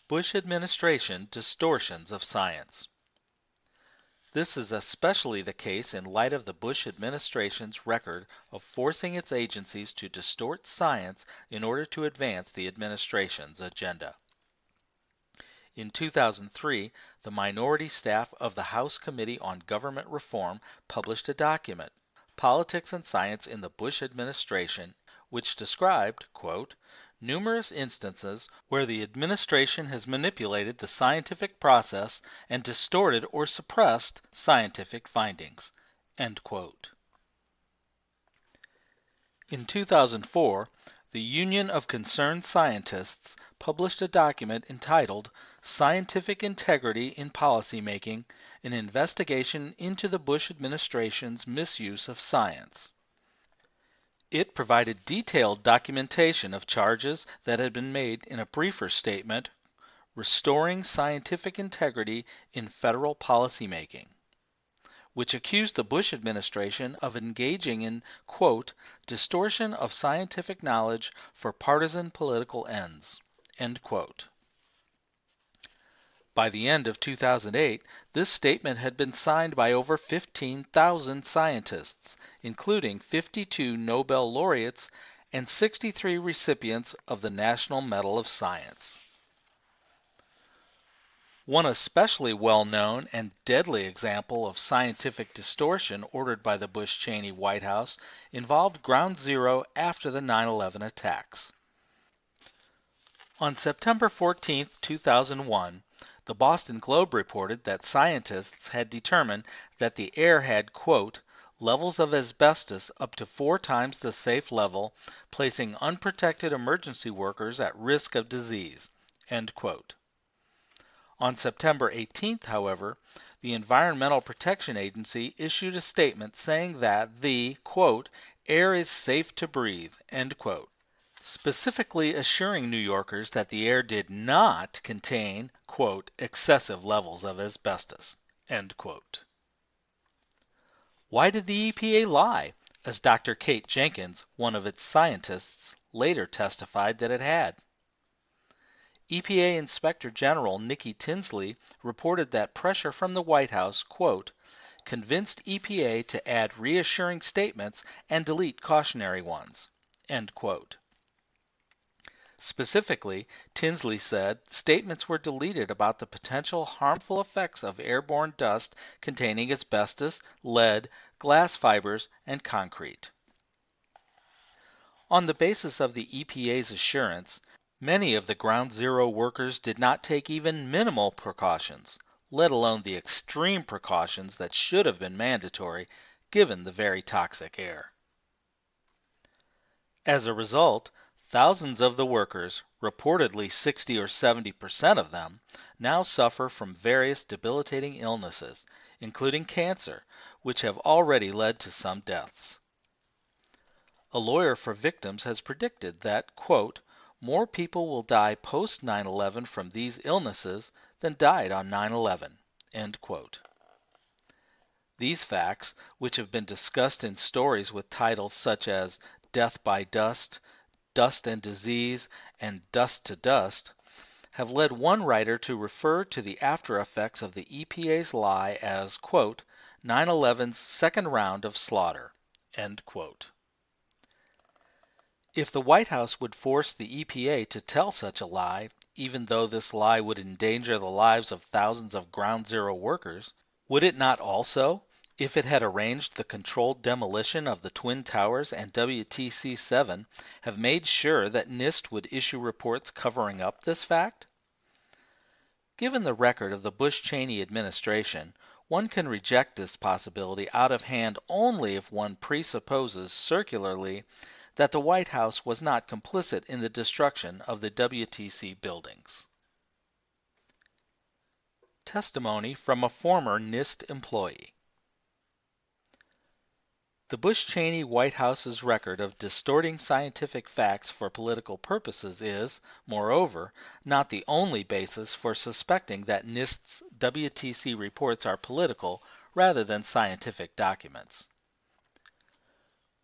Bush administration distortions of science. This is especially the case in light of the Bush administration's record of forcing its agencies to distort science in order to advance the administration's agenda. In 2003, the minority staff of the House Committee on Government Reform published a document, Politics and Science in the Bush Administration, which described, quote, numerous instances where the administration has manipulated the scientific process and distorted or suppressed scientific findings, end quote. In 2004, the Union of Concerned Scientists published a document entitled Scientific Integrity in Policymaking, an Investigation into the Bush Administration's Misuse of Science. It provided detailed documentation of charges that had been made in a briefer statement, Restoring Scientific Integrity in Federal Policymaking, which accused the Bush administration of engaging in, quote, distortion of scientific knowledge for partisan political ends, end quote. By the end of 2008, this statement had been signed by over 15,000 scientists, including 52 Nobel laureates and 63 recipients of the National Medal of Science. One especially well-known and deadly example of scientific distortion ordered by the Bush-Cheney White House involved Ground Zero after the 9/11 attacks. On September 14, 2001, the Boston Globe reported that scientists had determined that the air had, quote, levels of asbestos up to 4 times the safe level, placing unprotected emergency workers at risk of disease, end quote. On September 18th, however, the Environmental Protection Agency issued a statement saying that the, quote, air is safe to breathe, end quote, specifically assuring New Yorkers that the air did not contain, quote, excessive levels of asbestos, end quote. Why did the EPA lie, as Dr. Kate Jenkins, one of its scientists, later testified that it had? EPA Inspector General Nikki Tinsley reported that pressure from the White House, quote, convinced EPA to add reassuring statements and delete cautionary ones, end quote. Specifically, Tinsley said statements were deleted about the potential harmful effects of airborne dust containing asbestos, lead, glass fibers, and concrete. On the basis of the EPA's assurance, many of the Ground Zero workers did not take even minimal precautions, let alone the extreme precautions that should have been mandatory given the very toxic air. As a result, thousands of the workers, reportedly 60 or 70% of them, now suffer from various debilitating illnesses, including cancer, which have already led to some deaths. A lawyer for victims has predicted that, quote, more people will die post 9/11 from these illnesses than died on 9/11, end quote. These facts, which have been discussed in stories with titles such as Death by Dust, Dust and Disease, and Dust to Dust, have led one writer to refer to the after effects of the EPA's lie as, quote, 9/11's second round of slaughter, end quote. If the White House would force the EPA to tell such a lie, even though this lie would endanger the lives of thousands of Ground Zero workers, would it not also, if it had arranged the controlled demolition of the Twin Towers and WTC-7, have made sure that NIST would issue reports covering up this fact? Given the record of the Bush-Cheney administration, one can reject this possibility out of hand only if one presupposes circularly that the White House was not complicit in the destruction of the WTC buildings. Testimony from a former NIST employee. The Bush-Cheney White House's record of distorting scientific facts for political purposes is, moreover, not the only basis for suspecting that NIST's WTC reports are political rather than scientific documents.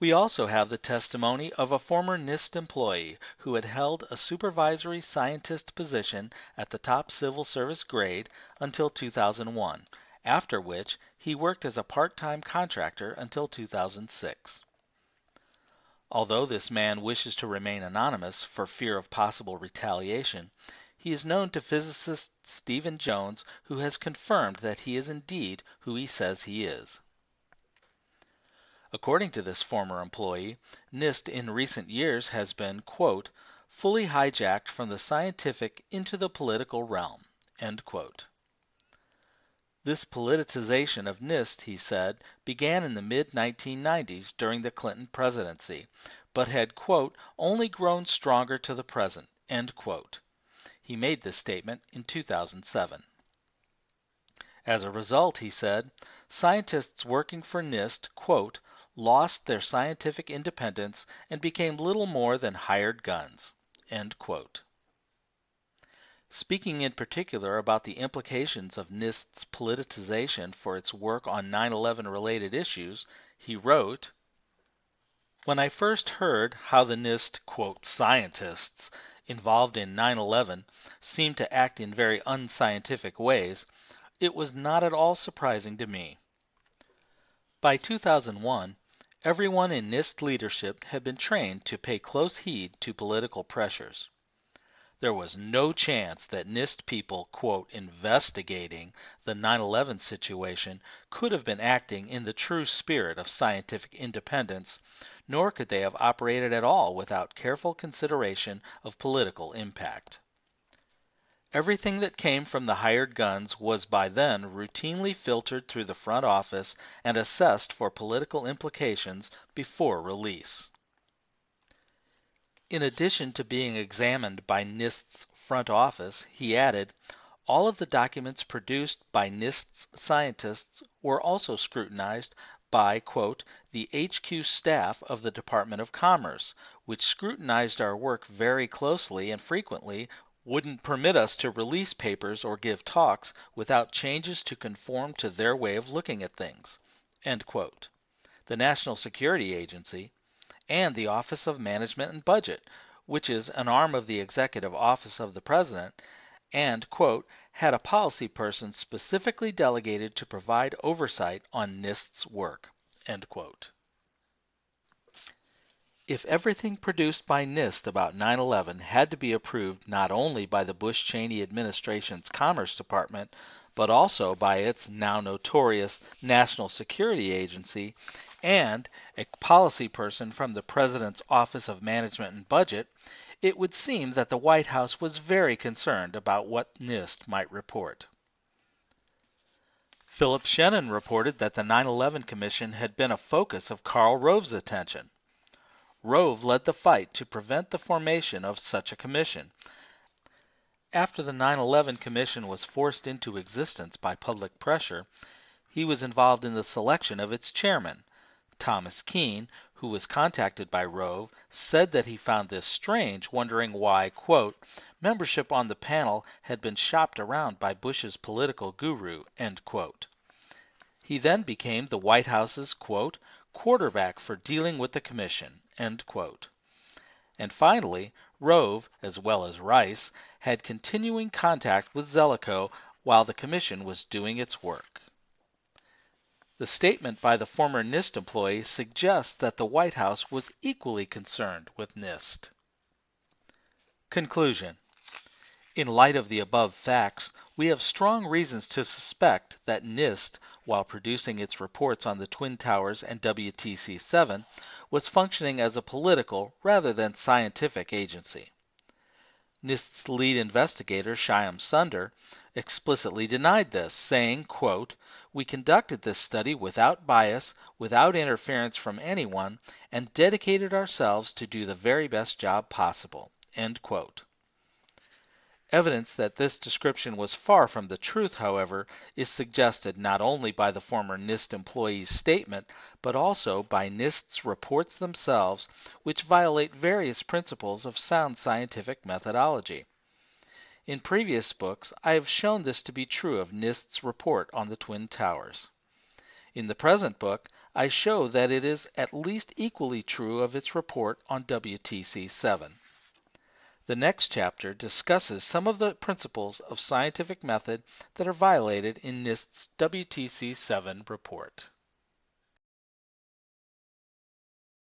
We also have the testimony of a former NIST employee who had held a supervisory scientist position at the top civil service grade until 2001, after which he worked as a part-time contractor until 2006. Although this man wishes to remain anonymous for fear of possible retaliation, he is known to physicist Stephen Jones, who has confirmed that he is indeed who he says he is. According to this former employee, NIST in recent years has been, quote, fully hijacked from the scientific into the political realm, end quote. This politicization of NIST, he said, began in the mid-1990s during the Clinton presidency, but had, quote, only grown stronger to the present, end quote. He made this statement in 2007. As a result, he said, scientists working for NIST, quote, lost their scientific independence and became little more than hired guns, end quote. Speaking in particular about the implications of NIST's politicization for its work on 9/11 related issues, he wrote, when I first heard how the NIST, quote, scientists involved in 9/11 seemed to act in very unscientific ways, it was not at all surprising to me. By 2001, everyone in NIST leadership had been trained to pay close heed to political pressures. There was no chance that NIST people, quote, investigating the 9/11 situation could have been acting in the true spirit of scientific independence, nor could they have operated at all without careful consideration of political impact. Everything that came from the hired guns was by then routinely filtered through the front office and assessed for political implications before release. In addition to being examined by NIST's front office, he added, all of the documents produced by NIST's scientists were also scrutinized by, quote, the HQ staff of the Department of Commerce, which scrutinized our work very closely and frequently wouldn't permit us to release papers or give talks without changes to conform to their way of looking at things, end quote. The National Security Agency, and the Office of Management and Budget, which is an arm of the Executive Office of the President, and, quote, had a policy person specifically delegated to provide oversight on NIST's work, end quote. If everything produced by NIST about 9/11 had to be approved not only by the Bush-Cheney administration's Commerce Department, but also by its now notorious National Security Agency and a policy person from the President's Office of Management and Budget, it would seem that the White House was very concerned about what NIST might report. Philip Shannon reported that the 9/11 Commission had been a focus of Karl Rove's attention. Rove led the fight to prevent the formation of such a commission. After the 9/11 Commission was forced into existence by public pressure, he was involved in the selection of its chairman. Thomas Kean, who was contacted by Rove, said that he found this strange, wondering why, quote, membership on the panel had been shopped around by Bush's political guru, end quote. He then became the White House's, quote, quarterback for dealing with the commission, end quote. And finally, Rove, as well as Rice, had continuing contact with Zelikow while the commission was doing its work. The statement by the former NIST employee suggests that the White House was equally concerned with NIST. Conclusion. In light of the above facts, we have strong reasons to suspect that NIST, while producing its reports on the Twin Towers and WTC-7, was functioning as a political rather than scientific agency. NIST's lead investigator, Shyam Sunder, explicitly denied this, saying, quote, we conducted this study without bias, without interference from anyone, and dedicated ourselves to do the very best job possible, end quote. Evidence that this description was far from the truth, however, is suggested not only by the former NIST employee's statement, but also by NIST's reports themselves, which violate various principles of sound scientific methodology. In previous books, I have shown this to be true of NIST's report on the Twin Towers. In the present book, I show that it is at least equally true of its report on WTC 7. The next chapter discusses some of the principles of scientific method that are violated in NIST's WTC 7 report.